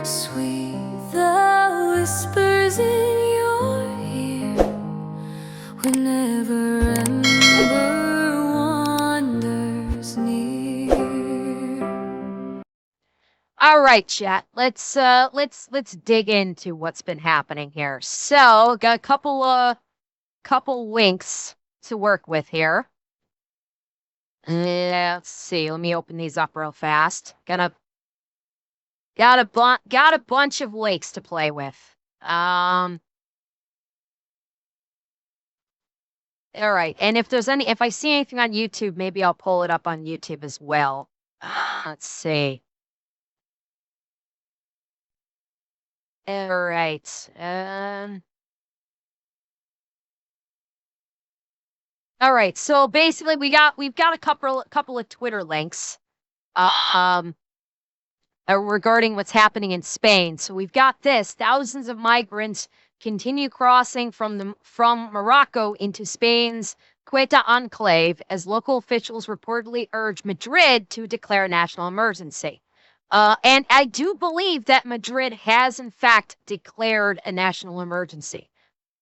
Sweet the whispers in your ear whenever ember wanders near. All right, chat. Let's dig into what's been happening here. So, got a couple links to work with here. Let's see. Let me open these up real fast. Got a bunch of links to play with. All right. And if I see anything on YouTube, maybe I'll pull it up on YouTube as well. Let's see. All right. All right. So basically, we've got a couple of Twitter links, regarding what's happening in Spain. So we've got this: thousands of migrants continue crossing from Morocco into Spain's Ceuta enclave as local officials reportedly urge Madrid to declare a national emergency. And I do believe that Madrid has, in fact, declared a national emergency.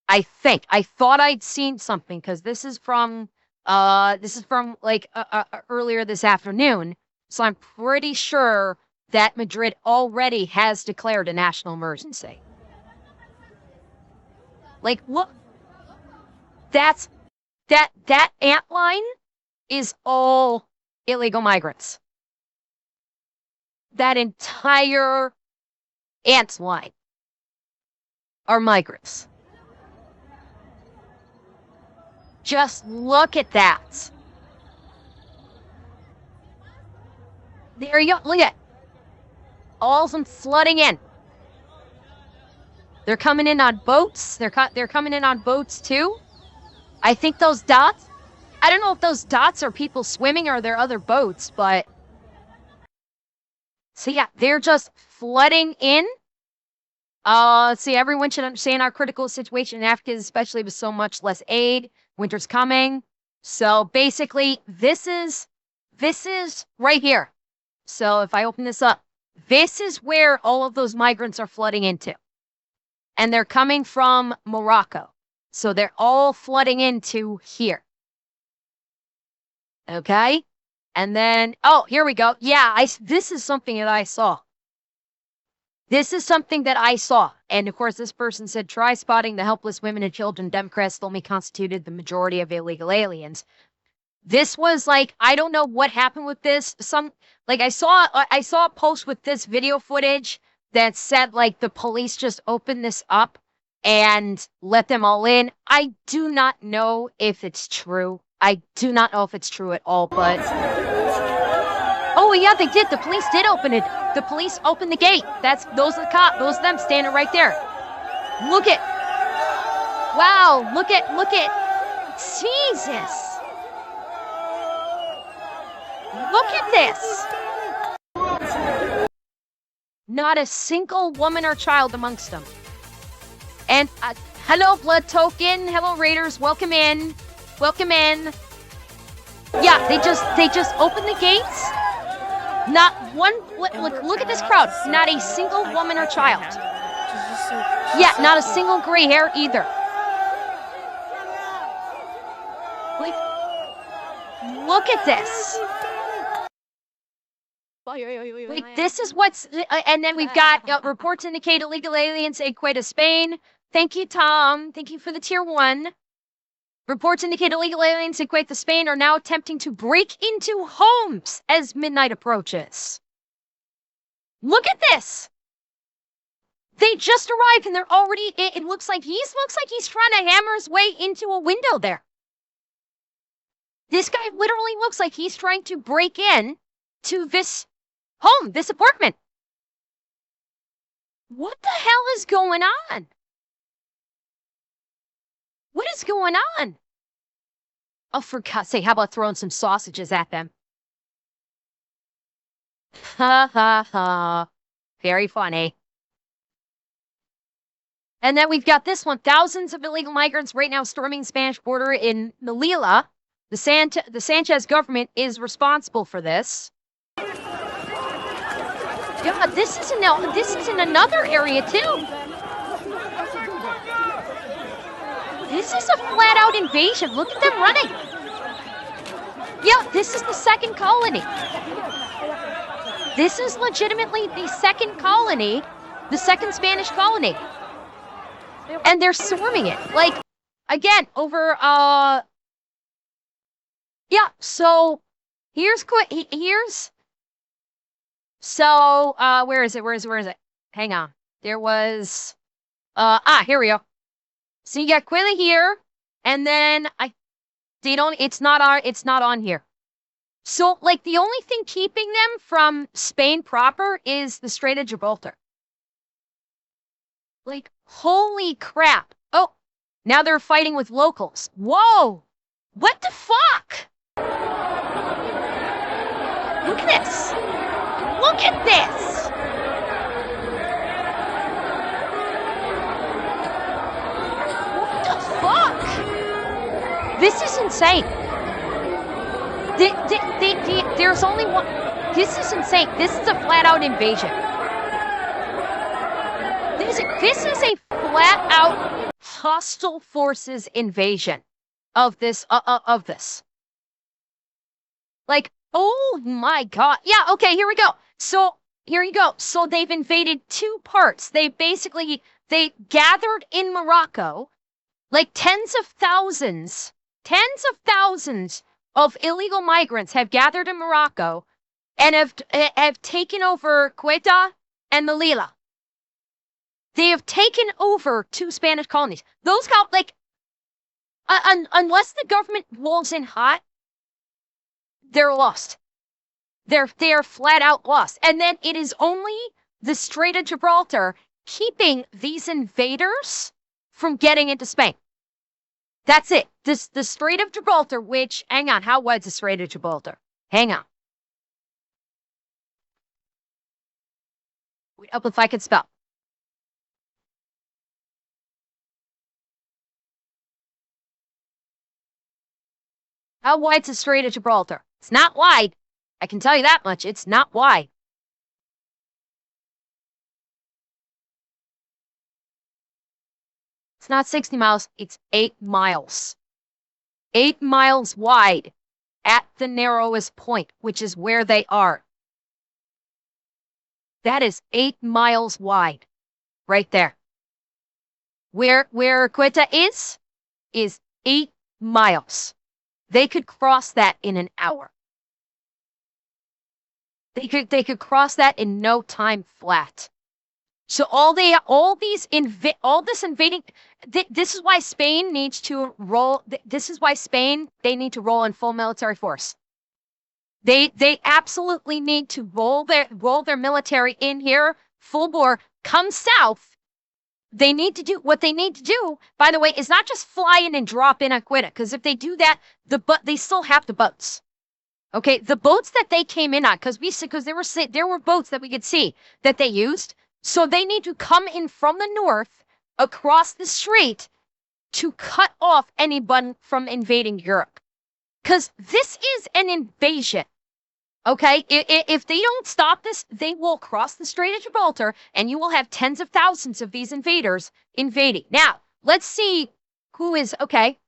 I thought I'd seen something because this is from like earlier this afternoon. So I'm pretty sure that Madrid already has declared a national emergency. Like, look, that ant line is all illegal migrants. That entire ant line are migrants. Just look at that. There you go. Look at it. All of them flooding in. They're coming in on boats. They're coming in on boats too. I think those dots. I don't know if those dots are people swimming or they're other boats, but so yeah, they're just flooding in. See, everyone should understand our critical situation in Africa, especially with so much less aid. Winter's coming. So basically, this is right here. So if I open this up, this is where all of those migrants are flooding into. And they're coming from Morocco. So they're all flooding into here. Okay? And then, oh, here we go. Yeah, this is something that I saw. This is something that I saw. And of course, this person said, try spotting the helpless women and children Democrats told me constituted the majority of illegal aliens. This was like, I don't know what happened with this. I saw a post with this video footage that said like the police just opened this up and let them all in. I do not know if it's true. I do not know if it's true at all, but oh yeah, they did. The police did open it. The police opened the gate. Those are the cops. Those are them standing right there. Look at. Wow. Look at. Jesus. Look at this. Not a single woman or child amongst them. And hello, Blood Token. Hello, Raiders. Welcome in. Welcome in. Yeah, they just opened the gates. Not one. Look at this crowd. Not a single woman or child. Yeah, not a single gray hair either. Look at this. Wait, this is what's. And then we've got reports indicate illegal aliens in Ceuta, Spain. Thank you, Tom. Thank you for the tier 1. Reports indicate illegal aliens in Ceuta, Spain are now attempting to break into homes as midnight approaches. Look at this. They just arrived and they're already, it looks like he's trying to hammer his way into a window there. This guy literally looks like he's trying to break in to this home, this apartment. What the hell is going on? What is going on? Oh, for God's sake, how about throwing some sausages at them? Ha ha ha. Very funny. And then we've got this one. Thousands of illegal migrants right now storming the Spanish border in Melilla. The Sanchez government is responsible for this. Yeah, this is in another area too. This is a flat out invasion. Look at them running. Yeah, this is the second colony. This is legitimately the second colony, the second Spanish colony. And they're swarming it. Like, again, over, yeah, so where is it? Hang on. There was, here we go. So you got Quilla here, and then it's not on here. So, like, the only thing keeping them from Spain proper is the Strait of Gibraltar. Like, holy crap. Oh, now they're fighting with locals. Whoa! What the fuck? Look at this. Look at this. What the fuck? This is insane. There's only one. This is insane. This is a flat out invasion. This is a flat out hostile forces invasion of this. Like, oh my god. Yeah, okay, here we go. So, here you go. So they've invaded two parts. They gathered in Morocco, like tens of thousands of illegal migrants have gathered in Morocco and have taken over Ceuta and Melilla. They have taken over two Spanish colonies. Those got, like, unless the government rolls in hot, they're lost. They're flat out lost. And then it is only the Strait of Gibraltar keeping these invaders from getting into Spain. That's it. The Strait of Gibraltar, which, hang on, how wide's the Strait of Gibraltar? Hang on. Wait up if I could spell. How wide's the Strait of Gibraltar? It's not wide. I can tell you that much. It's not wide. It's not 60 miles. It's 8 miles. 8 miles wide at the narrowest point, which is where they are. That is 8 miles wide right there. Where Ceuta is 8 miles. They could cross that in an hour. They could cross that in no time flat. So this invading, this is why Spain needs to roll. This is why they need to roll in full military force. They absolutely need to roll their military in here full bore. Come south. They need to do what they need to do, by the way, is not just fly in and drop in at Ceuta, because if they do that, they still have the boats. Okay, the boats that they came in on, because there were boats that we could see that they used. So they need to come in from the north across the strait to cut off anyone from invading Europe. Because this is an invasion. Okay, if they don't stop this, they will cross the Strait of Gibraltar, and you will have tens of thousands of these invaders invading. Now, let's see who is, okay.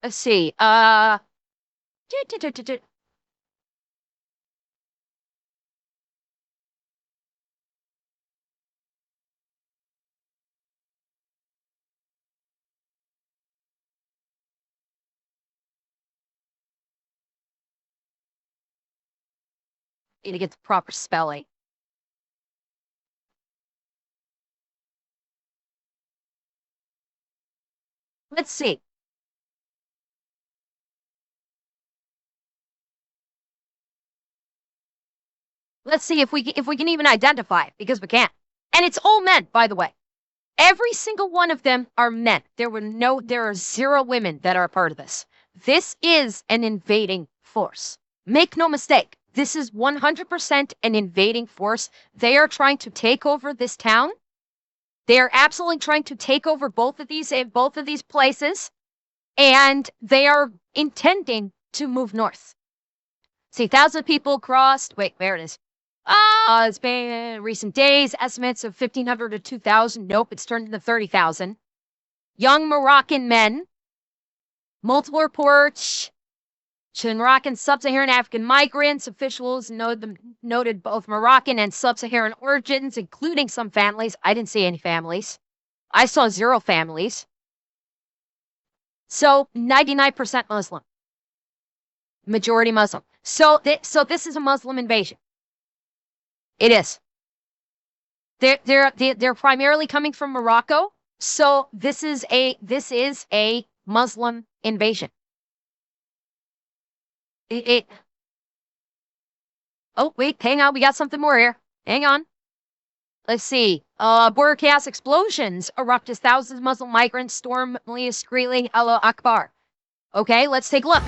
Let's see, need to get the proper spelling. Let's see. Let's see if we can even identify it, because we can't. And it's all men, by the way. Every single one of them are men. There are 0 women that are a part of this. This is an invading force. Make no mistake. This is 100% an invading force. They are trying to take over this town. They are absolutely trying to take over both of these places, and they are intending to move north. See, 1,000 people crossed. Wait, there it is. It's been recent days. Estimates of 1,500 to 2,000. Nope, it's turned into 30,000. Young Moroccan men. Multiple reports. Moroccan sub-Saharan African migrants. Officials noted both Moroccan and sub-Saharan origins, including some families. I didn't see any families. I saw 0 families. So 99% Muslim. Majority Muslim. So this is a Muslim invasion. It is. They're primarily coming from Morocco. So this is a Muslim invasion. Oh, wait, hang on. We got something more here. Hang on. Let's see. Border chaos explosions erupt as thousands of Muslim migrants storm Malia screaming Allah Akbar. Okay, let's take a look.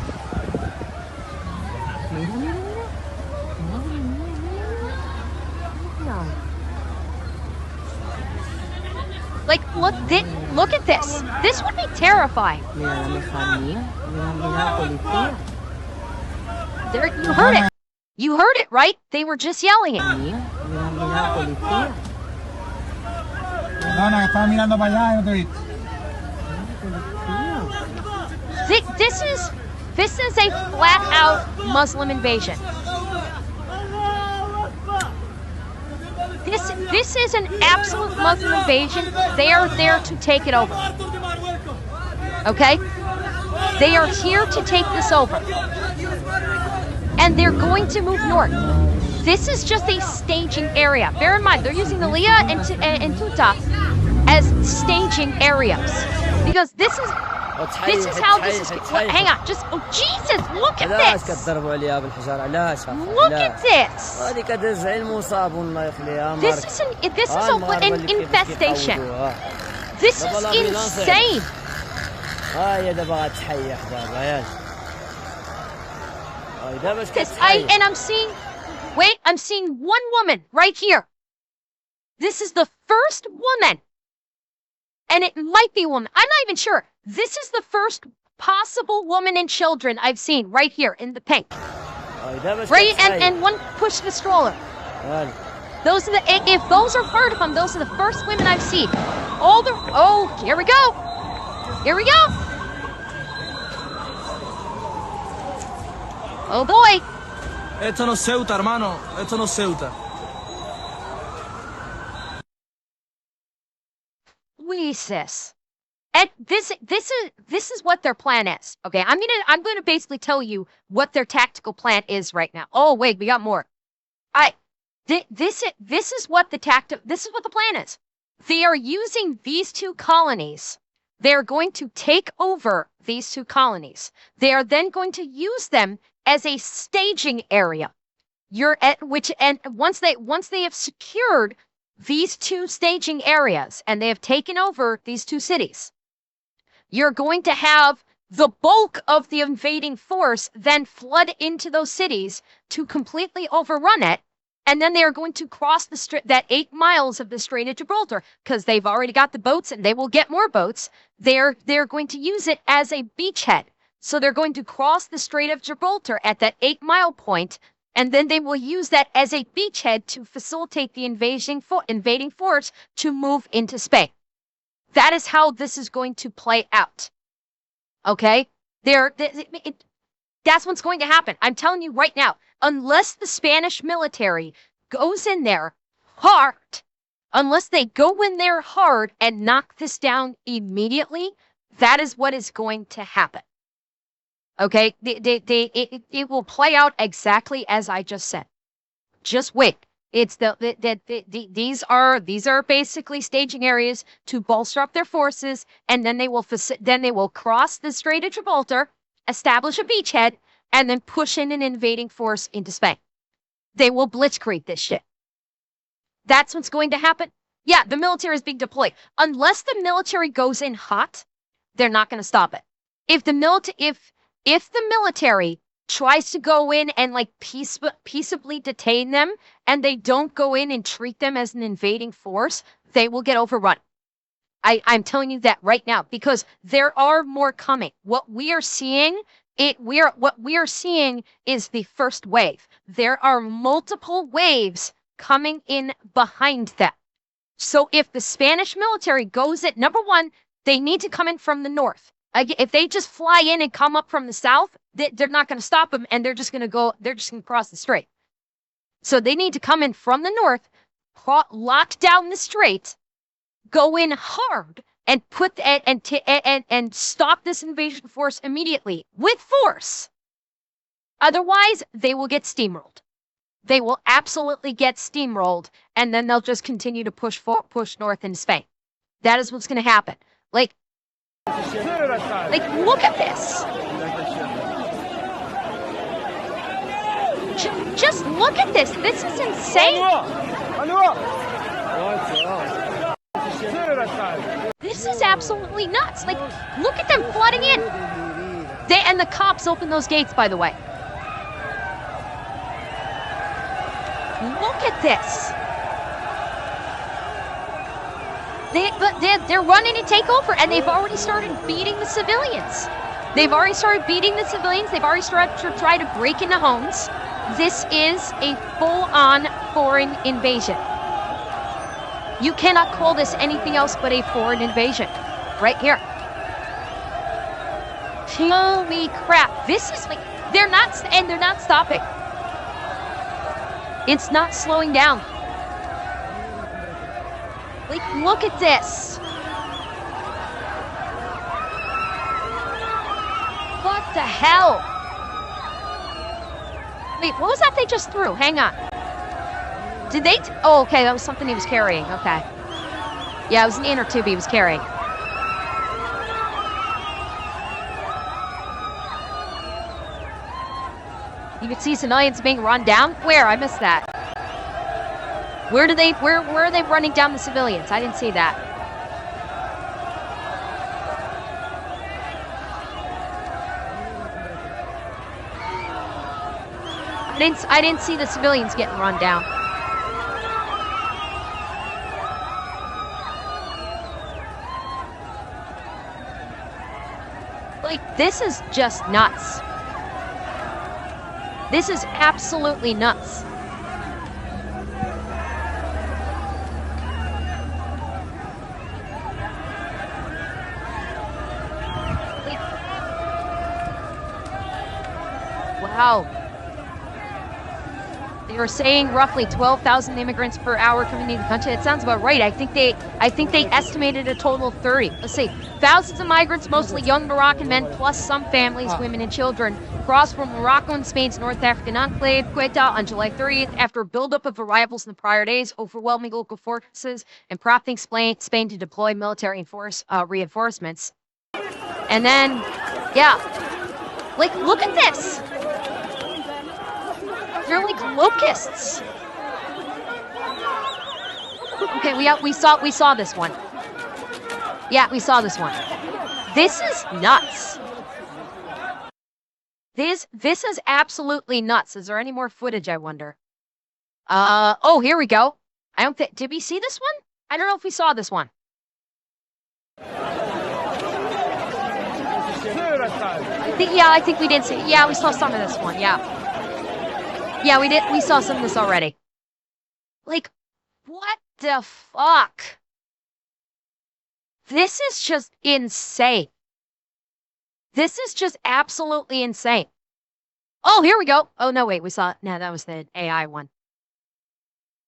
Like, look at this. This would be terrifying. There, you heard it. You heard it, right? They were just yelling it. This is a flat out Muslim invasion. This is an absolute Muslim invasion. They are there to take it over. Okay? They are here to take this over. And they're going to move north. This is just a staging area. Bear in mind, they're using the Lia and Tuta as staging areas. Because this is how this is. Hang on, just Jesus! Look at this! Look at this! This is an infestation. This is insane. And I'm seeing one woman right here. This is the first woman. And it might be a woman. I'm not even sure. This is the first possible woman and children I've seen right here in the pink. Right? And one pushed the stroller. Those are if those are part of them, those are the first women I've seen. Here we go. Here we go. Oh boy. Esto no es Ceuta, hermano. Esto no es Ceuta. Jesus. And this is what their plan is. Okay, I'm gonna basically tell you what their tactical plan is right now. Oh wait, we got more. This is what the plan is. They are using these 2 colonies. They're going to take over these 2 colonies. They are then going to use them as a staging area. Once they have secured these 2 staging areas and they have taken over these 2 cities, you're going to have the bulk of the invading force then flood into those cities to completely overrun it. And then they are going to cross that 8 miles of the Strait of Gibraltar because they've already got the boats and they will get more boats. They're going to use it as a beachhead. So they're going to cross the Strait of Gibraltar at that 8-mile point, and then they will use that as a beachhead to facilitate the invading force to move into Spain. That is how this is going to play out. Okay? That's what's going to happen. I'm telling you right now, unless the Spanish military goes in there hard, unless they go in there hard and knock this down immediately, that is what is going to happen. Okay? It will play out exactly as I just said. Just wait. It's these are basically staging areas to bolster up their forces, and then they will cross the Strait of Gibraltar, establish a beachhead, and then push in an invading force into Spain. They will blitzkrieg this shit. That's what's going to happen. Yeah, the military is being deployed. Unless the military goes in hot, they're not going to stop it. If the military tries to go in and like peaceably detain them, and they don't go in and treat them as an invading force, they will get overrun. I'm telling you that right now, because there are more coming. What we are seeing what we are seeing is the first wave. There are multiple waves coming in behind that. So if the Spanish military goes at number one, they need to come in from the north. If they just fly in and come up from the south, they're not going to stop them, and they're just going to cross the strait. So they need to come in from the north, lock down the strait, go in hard, and and stop this invasion force immediately with force. Otherwise, they will get steamrolled. They will absolutely get steamrolled, and then they'll just continue to push north into Spain. That is what's going to happen. Like, look at this. Just look at this. This is insane. This is absolutely nuts. Like, look at them flooding in. And the cops open those gates, by the way. Look at this. They're running to take over, and they've already started beating the civilians. They've already started to try to break into homes. This is a full-on foreign invasion. You cannot call this anything else but a foreign invasion. Right here. Holy crap. This is like, they're not stopping. It's not slowing down. Like, look at this. What the hell? Wait, what was that they just threw? Hang on. Did they? Oh, okay, that was something he was carrying. Okay. Yeah, it was an inner tube he was carrying. You can see civilians being run down. Where? I missed that. Where are they running down the civilians? I didn't see that. I didn't see the civilians getting run down. Like, this is just nuts. This is absolutely nuts. Wow. They were saying roughly 12,000 immigrants per hour coming into the country. It sounds about right. I think they estimated a total of 30. Let's see. Thousands of migrants, mostly young Moroccan men, plus some families, women and children, crossed from Morocco and Spain's North African enclave, Ceuta, on July 30th, after a buildup of arrivals in the prior days, overwhelming local forces and prompting Spain to deploy military reinforcements. And then, yeah, like, look at this. They're like locusts. Okay, we saw this one. Yeah, we saw this one. This is nuts. This is absolutely nuts. Is there any more footage, I wonder? Oh, here we go. I don't think, did we see this one? I don't know if we saw this one. I think we did see. Yeah, we saw some of this one. Yeah. Yeah, we did. We saw some of this already. Like, what the fuck? This is just insane. This is just absolutely insane. Oh, here we go. Oh, no, wait, we saw, no, that was the AI one.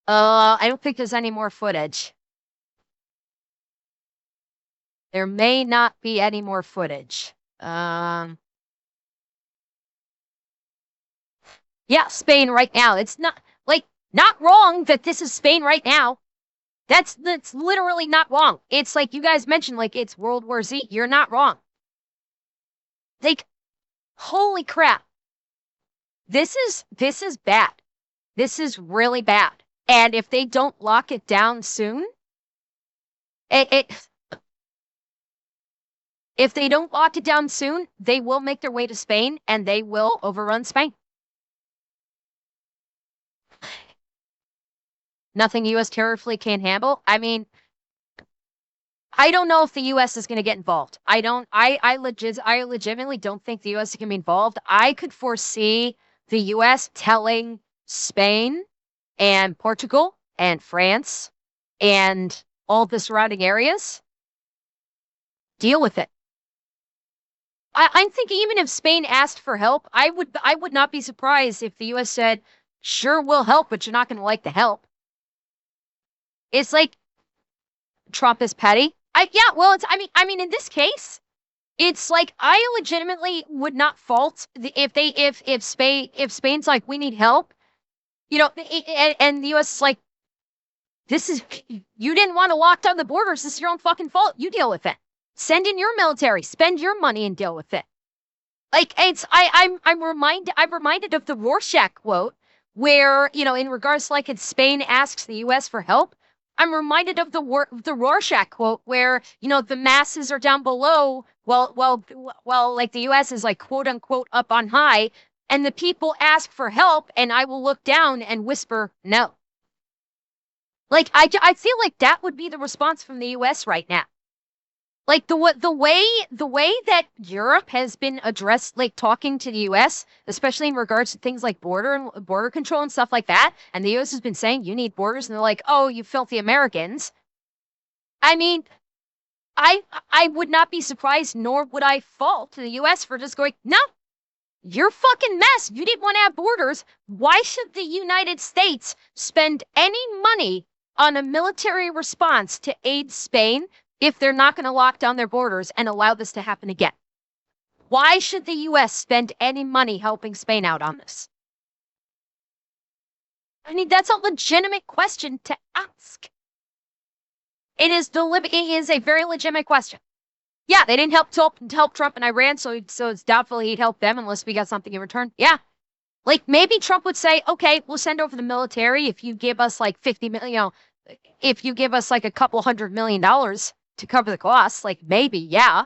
I don't think there's any more footage. There may not be any more footage. Yeah, Spain right now. It's not, like, not wrong that this is Spain right now. That's literally not wrong. It's like you guys mentioned, like, it's World War Z. You're not wrong. Like, holy crap. This is bad. This is really bad. And if they don't lock it down soon, if they don't lock it down soon, they will make their way to Spain and they will overrun Spain. Nothing U.S. terror fleet can't handle. I mean, I don't know if the U.S. is going to get involved. I legitimately don't think the U.S. is going to be involved. I could foresee the U.S. telling Spain and Portugal and France and all the surrounding areas, deal with it. I'm thinking even if Spain asked for help, I would not be surprised if the U.S. said, sure, we'll help, but you're not going to like the help. It's like Trump is petty. I mean, in this case, it's like I legitimately would not fault if Spain's like, we need help, and the U.S. is like, you didn't want to lock down the borders. This is your own fucking fault. You deal with it. Send in your military, spend your money and deal with it. Like I'm reminded of the Rorschach quote where, in regards to like if Spain asks the US for help, I'm reminded of the Rorschach quote where, the masses are down below while like the US is like quote unquote up on high and the people ask for help and I will look down and whisper no. Like I feel like that would be the response from the US right now. Like the way that Europe has been addressed, like talking to the U.S., especially in regards to things like border control and stuff like that, and the U.S. has been saying you need borders, and they're like, oh, you filthy Americans. I mean, I would not be surprised, nor would I fault the U.S. for just going, no, you're a fucking mess. You didn't want to have borders. Why should the United States spend any money on a military response to aid Spain if they're not going to lock down their borders and allow this to happen again? Why should the U.S. spend any money helping Spain out on this? I mean, that's a legitimate question to ask. It is a very legitimate question. Yeah, they didn't help Trump in Iran, so it's doubtful he'd help them unless we got something in return. Yeah. Like, maybe Trump would say, okay, we'll send over the military if you give us like 50 million, if you give us like a couple $100 million to cover the costs. Like, maybe, yeah.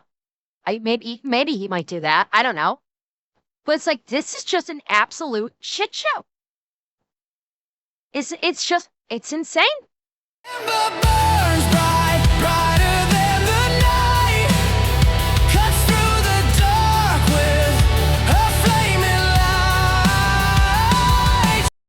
Maybe he might do that. I don't know. But it's like, this is just an absolute shit show. It's insane. Ember burns